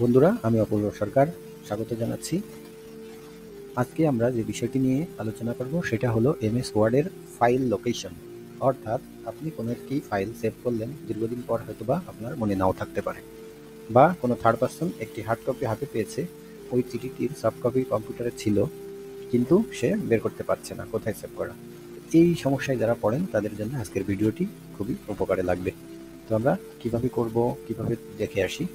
বন্ধুরা, আমি অপূর্ব সরকার স্বাগত জানাচ্ছি। আজকে আমরা যে বিষয়টি নিয়ে আলোচনা করব সেটা হলো এমএস ওয়ার্ডের ফাইল লোকেশন। অর্থাৎ আপনি কোনো একটি ফাইল সেভ করলেন, দীর্ঘদিন পর হয়তোবা আপনার মনে নাও থাকতে পারে, বা কোনো থার্ড পার্সন একটি হার্ড কপি হাতে পেয়েছে, ওই চিঠিটির সফট কপি কম্পিউটারে ছিল কিন্তু সে বের করতে পারছে না কোথায় সেভ করা। এই সমস্যায় যারা পড়েন তাদের জন্য আজকের ভিডিওটি খুবই উপকারে লাগবে। তো আমরা কিভাবে করব, কিভাবে দেখে আসি।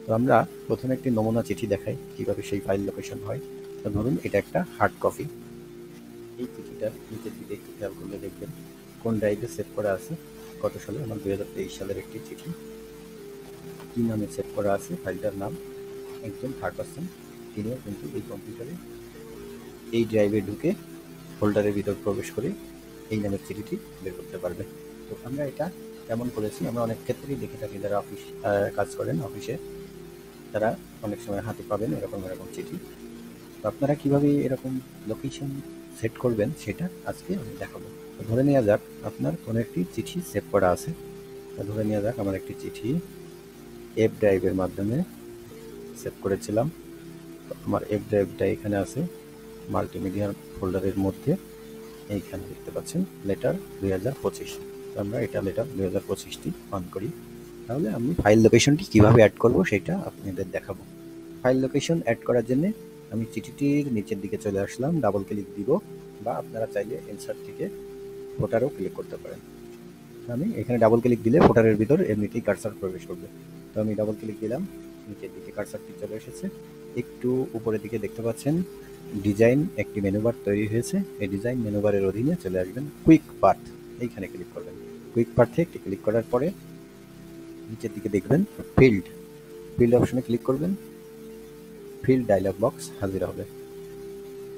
তো আমরা প্রথমে একটি নমুনা চিঠি দেখাই কিভাবে সেই ফাইল লোকেশন হয়। তো ধরুন এটা একটা হার্ড কপি। এই চিঠিটার নিচের দিকে একটু খেয়াল করলে দেখবেন কোন ড্রাইভে সেভ করা আছে, কত সালে, আমার 2023 সালের একটি চিঠি। কী নামে সেভ করা আছে, ফাইলটার নাম। একজন থার্ড পার্সন তিনিও কিন্তু এই কম্পিউটারে এই ড্রাইভে ঢুকে ফোল্ডারের ভিতর প্রবেশ করে এই নামের চিঠিটি বের করতে পারবে। তো আমরা এটা কেমন করেছি, আমরা অনেক ক্ষেত্রেই দেখে থাকি যারা অফিস কাজ করেন, অফিসে তারা অনেক সময় হাতে পাবেন এরকম চিঠি। তো আপনারা কিভাবে এরকম লোকেশন সেট করবেন সেটা আজকে আমি দেখাবো। তো ধরে নেওয়া যাক আপনার কোনো একটি চিঠি সেভ করা আছে। ধরে নেওয়া যাক আমার একটি চিঠি এফ ড্রাইভের মাধ্যমে সেভ করেছিলাম। তো আমার এফ ড্রাইভটা এখানে আছে মাল্টিমিডিয়া ফোল্ডারের মধ্যে। এইখানে দেখতে পাচ্ছেন লেটার 2025। তো আমরা এটা লেটার 2025টি অন করি। তাহলে আমি ফাইল লোকেশনটি কিভাবে অ্যাড করব সেটা আপনাদের দেখাবো। ফাইল লোকেশন অ্যাড করার জন্য আমি চিঠিটির নিচের দিকে চলে আসলাম, ডাবল ক্লিক দিব, বা আপনারা চাইলে ইনসার্ট থেকে ফোটারও ক্লিক করতে পারেন। আমি এখানে ডাবল ক্লিক দিলে ফোটারের ভিতর এমনিতেই কার্সার প্রবেশ করবে। তো আমি ডাবল ক্লিক দিলাম, নিচের দিকে কার্সারটি চলে এসেছে। একটু উপরের দিকে দেখতে পাচ্ছেন ডিজাইন একটি মেনুবার তৈরি হয়েছে। এই ডিজাইন মেনুবারের অধীনে চলে আসবেন কুইক পাথ, এইখানে ক্লিক করবেন। কুইক পাথে একটি ক্লিক করার পরে নিচের দিকে দেখবেন ফিল্ড অপশনে ক্লিক করবেন। ফিল্ড ডায়লগ বক্স হাজির হবে।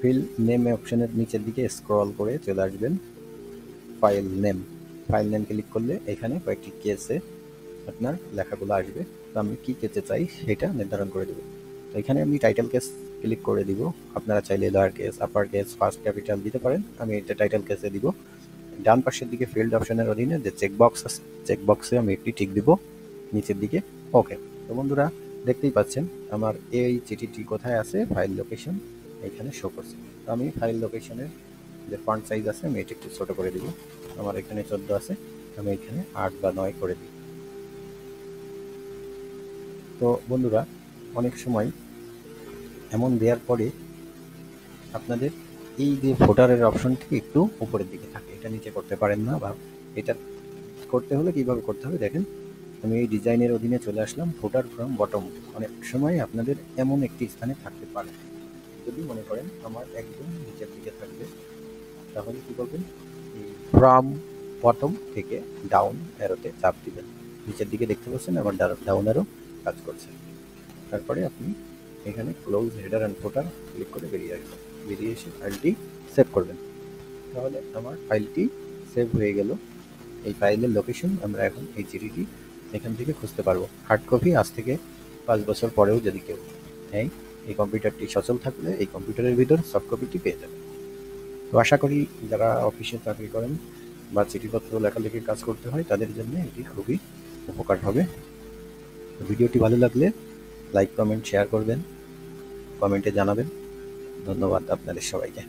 ফিল্ড নেম অপশনের নিচের দিকে স্ক্রল করে চলে আসবেন ফাইল নেম ক্লিক করলে এখানে কয়েকটি কেসে আপনার লেখাগুলো আসবে। তো আমি কি কেসে চাই সেটা নির্ধারণ করে দেব। তো এখানে আমি টাইটেল কেস ক্লিক করে দিব। আপনারা চাইলে lower case, upper case, first capital দিতে পারেন। আমি এটা টাইটেল কেসে দিব। ডান পাশের দিকে ফিল্ড অপশনের অধীনে যে চেকবক্স আছে, চেকবক্সে আমি একটি টিক দিব, নিচের দিকে ওকে। তো বন্ধুরা দেখতেই পাচ্ছেন আমার এই চিঠিটি কোথায় আছে, ফাইল লোকেশন এখানে শো করছে। তো আমি ফাইল লোকেশনের যে ফন্ট সাইজ আছে আমি এটি একটু ছোটো করে দিব। আমার এখানে 14 আছে, আমি এখানে 8 বা 9 করে দিই। তো বন্ধুরা অনেক সময় এমন দেওয়ার পরে আপনাদের এই যে ফোটারের অপশনটি একটু উপরের দিকে থাকে, এটা নিচে করতে পারেন না। বা এটা করতে হলে কিভাবে করতে হবে দেখেন, আমি এই ডিজাইনের অধীনে চলে আসলাম ফুটার ফ্রম বটম। অনেক সময় আপনাদের এমন একটি স্থানে থাকতে পারে, যদি মনে করেন আমার একদম নিচের দিকে থাকবে তাহলে কি করবেন, ফ্রম বটম থেকে ডাউন অ্যারোতে চাপ দিবেন। নিচের দিকে দেখতে পাচ্ছেন আমার ডাউন অ্যারো কাজ করছে। তারপরে আপনি এখানে close header and footer click করে বেরিয়ে আসবেন। বেরিয়ে এসে ফাইলটি সেভ করবেন। তাহলে আমার ফাইলটি সেভ হয়ে গেল। এই ফাইলের লোকেশন আমরা এখন এই চিঠিটি এখান থেকে খুঁজতে পারবো। হার্ড কপি আজ থেকে 5 বছর পরেও যদি কেউ নেয়, এই কম্পিউটারটি সচল থাকলে এই কম্পিউটারের ভিতর সফট কপিটি পেয়ে যাবে। তো আশা করি যারা অফিসে চাকরি করেন বা চিঠিপত্র লেখালেখির কাজ করতে হয় তাদের জন্য এটি খুবই উপকার হবে। ভিডিওটি ভালো লাগলে লাইক, কমেন্ট, শেয়ার করবেন, কমেন্টে জানাবেন। ধন্যবাদ আপনাদের সবাইকে।